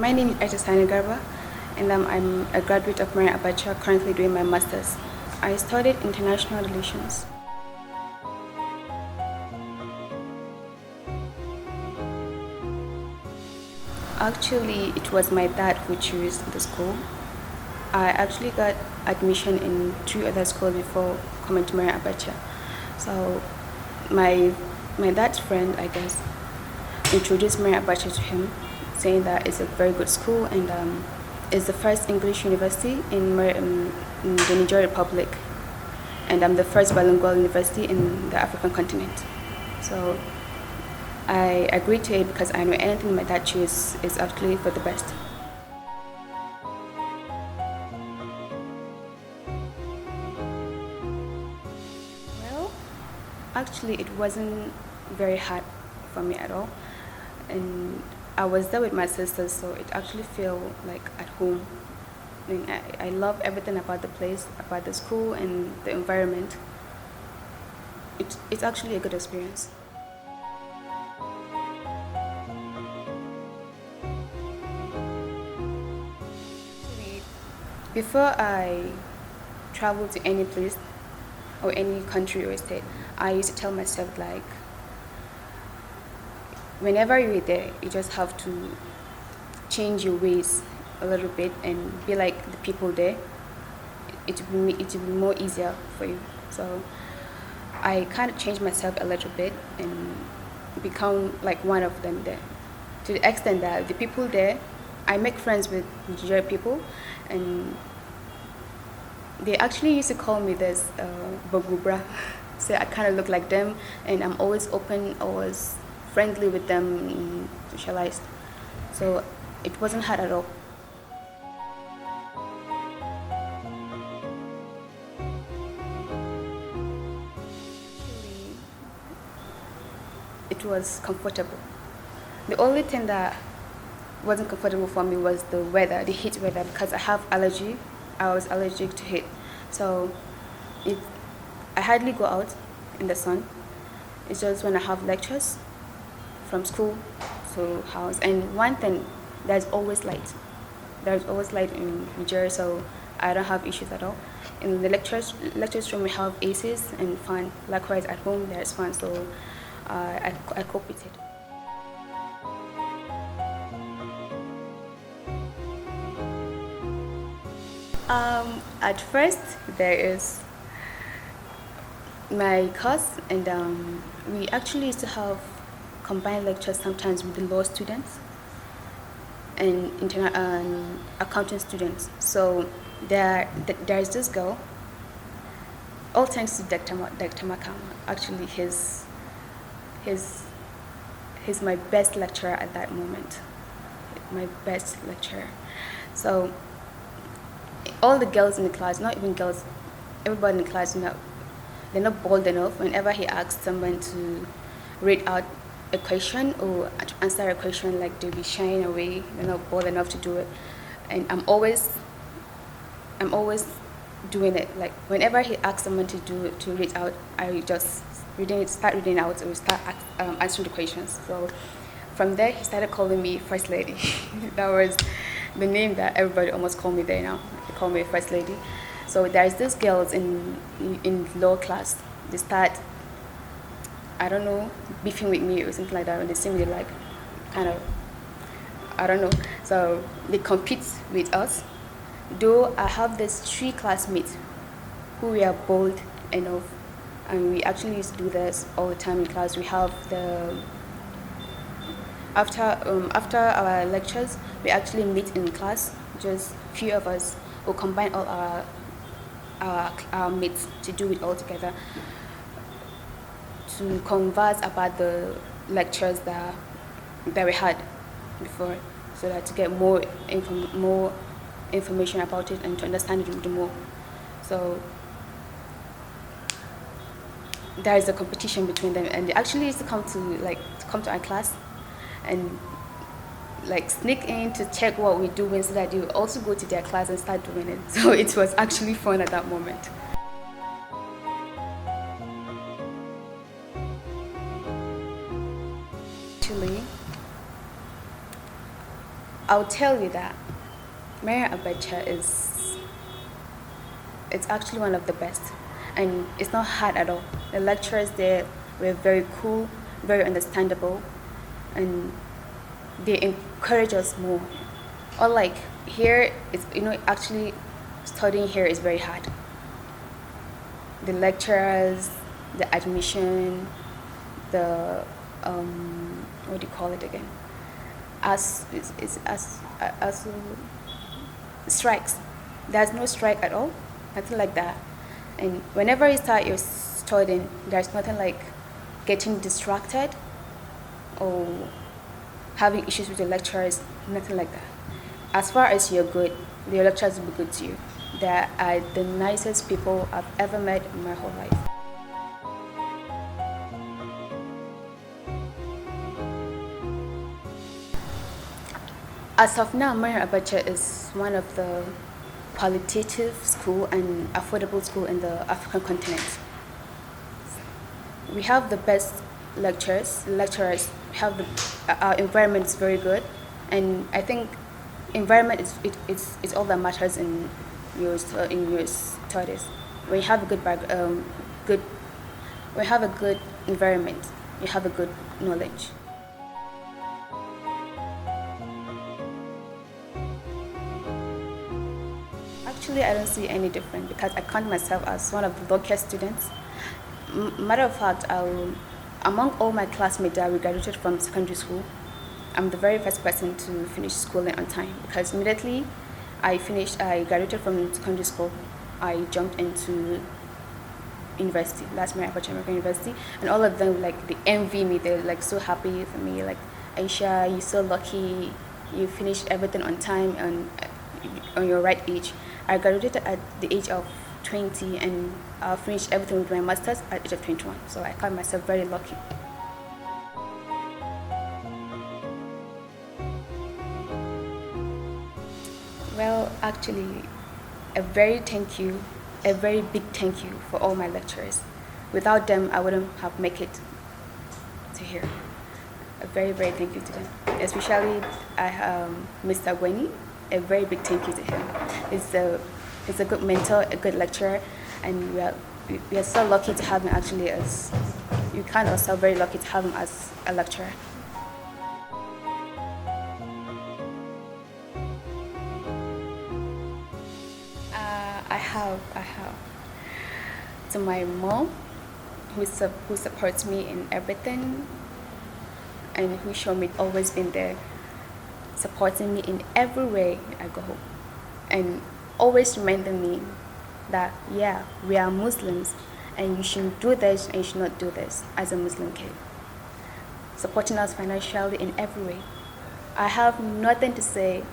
My name is Nigrer, and I'm a graduate of Maryam Abacha, currently doing my master's. I studied international relations. Actually, it was my dad who chose the school. I actually got admission in 3 other schools before coming to Maryam Abacha. So my dad's friend, I guess, introduced Maryam Abacha to him, saying that it's a very good school and it's the first English university in the Niger Republic, and I'm the first bilingual university in the African continent. So I agreed to it because I know anything my dad chooses is actually for the best. Well, actually, it wasn't very hard for me at all, and I was there with my sisters, so it actually felt like at home. And I love everything about the place, about the school, and the environment. It's actually a good experience. Before I travel to any place or any country or state, I used to tell myself like, whenever you're there, you just have to change your ways a little bit and be like the people there. It will be more easier for you. So I kind of changed myself a little bit and become like one of them there. To the extent that the people there, I make friends with Nigerian people, and they actually used to call me this Bagubra. So I kind of look like them, and I'm always open, always friendly with them, and socialized. So it wasn't hard at all. It was comfortable. The only thing that wasn't comfortable for me was the weather, the heat weather, because I have allergy. I was allergic to heat, so it I hardly go out in the sun. It's just when I have lectures from school to house. And one thing, there's always light. There's always light in Nigeria, so I don't have issues at all. In the lectures room we have ACs and fan. Likewise at home there's fan, so I cope with it. At first, there is my course, and we actually used to have combined lectures sometimes with the law students and accounting students. So there's this girl. All thanks to Dr. Makama. Actually, he's my best lecturer at that moment. My best lecturer. So all the girls in the class, not even girls, everybody in the class, they're not bold enough. Whenever he asks someone to read out a question or to answer a question, like they'll be shying away. They're not bold enough to do it, and I'm always doing it. Like whenever he asks someone to read out, I just start reading out, or start answering the questions. So from there, he started calling me First Lady. That was the name that everybody almost call me there now. They call me First Lady. So there's these girls in lower class. They start, I don't know, beefing with me or something like that. When they see me, like, kind of, I don't know. So they compete with us. Though I have these 3 classmates who were bold enough, and we actually used to do this all the time in class. We have the after our lectures, we actually meet in class. Just few of us will combine all our mates to do it all together, to converse about the lectures that we had before, so that to get more information about it and to understand it more. So there is a competition between them, and they actually used to come to our class and like sneak in to check what we're doing, so that they will also go to their class and start doing it. So it was actually fun at that moment. Actually, I'll tell you that Maryam Abacha is it's actually one of the best, and it's not hard at all. The lecturers there were very cool, very understandable, and they encourage us more. Unlike here, it's actually studying here is very hard. The lecturers, the admission, the what do you call it again? As is as strikes. There's no strike at all, nothing like that. And whenever you start your studying, there's nothing like getting distracted or having issues with the lecturers, nothing like that. As far as you're good, the lecturers will be good to you. They are the nicest people I've ever met in my whole life. As of now, Maryam Abacha is one of the qualitative school and affordable school in the African continent. We have the best lecturers. We have our environment is very good, and I think environment is all that matters in your studies. When you have a good when you have a good environment, you have a good knowledge. Actually, I don't see any difference because I count myself as one of the luckiest students. Matter of fact, among all my classmates that we graduated from secondary school, I'm the very first person to finish schooling on time because immediately I graduated from secondary school, I jumped into university. That's my Abacha American University, and all of them they envy me. They're so happy for me. Like, Aisha, you're so lucky. You finished everything on time and on your right age. I graduated at the age of 20 and I finished everything with my master's at the age of 21. So I call myself very lucky. Well, actually, a very big thank you for all my lecturers. Without them, I wouldn't have made it to here. A very, very thank you to them. Especially Mr. Gweni, a very big thank you to him. He's a good mentor, a good lecturer, and we are so lucky to have him actually as, you kind of also very lucky to have him as a lecturer. I have. To my mom, who supports me in everything, and who showed me always been there, supporting me in every way I go, and always reminding me that yeah, we are Muslims, and you should do this and you should not do this as a Muslim kid. Supporting us financially in every way. I have nothing to say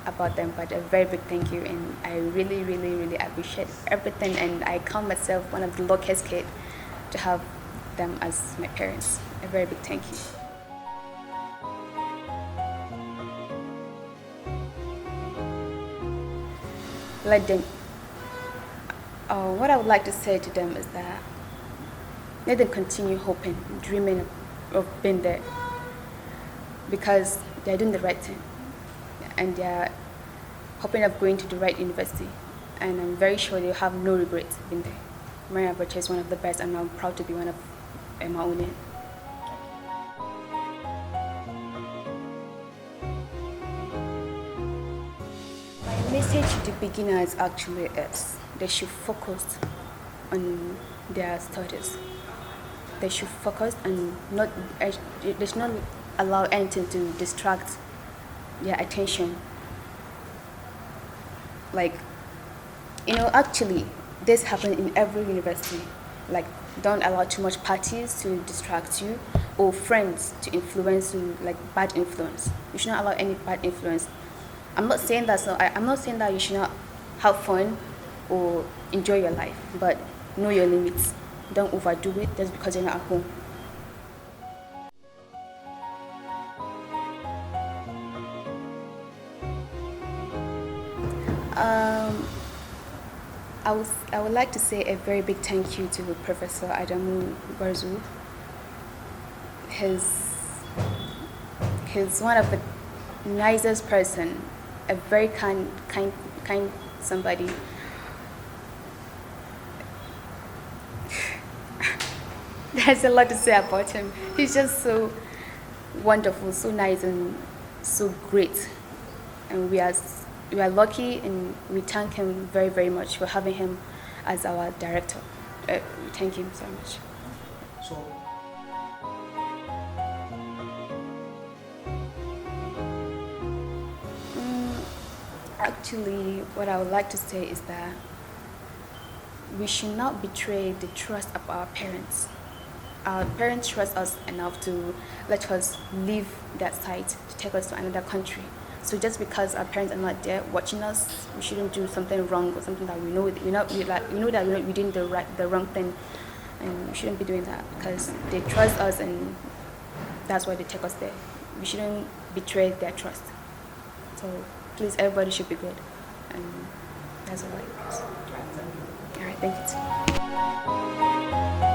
about them, but a very big thank you, and I really, really, really appreciate everything, and I count myself one of the luckiest kids to have them as my parents. A very big thank you. Let them. What I would like to say to them is that let them continue hoping, dreaming of being there, because they're doing the right thing, and they're hoping of going to the right university, and I'm very sure they'll have no regrets being there. Maryam Abacha is one of the best, and I'm proud to be one of MAAUN. My message to the beginners actually is they should focus on their studies. They should focus and they should not allow anything to distract their attention. Actually, this happens in every university. Like, don't allow too much parties to distract you or friends to influence you, like bad influence. You should not allow any bad influence. I'm not saying that. I'm not saying that you should not have fun or enjoy your life, but know your limits. Don't overdo it just because you're not at home. I would like to say a very big thank you to Professor Adamu Barzu. He's one of the nicest person, a very kind somebody. There's a lot to say about him. He's just so wonderful, so nice, and so great. And we are lucky, and we thank him very, very much for having him as our director. We thank him so much. So, Actually, what I would like to say is that we should not betray the trust of our parents. Our parents trust us enough to let us leave that site to take us to another country. So just because our parents are not there watching us, we shouldn't do something wrong or something that we know that we're doing the wrong thing, and we shouldn't be doing that because they trust us, and that's why they take us there. We shouldn't betray their trust. So please, everybody should be good, and that's all right. All right, thank you.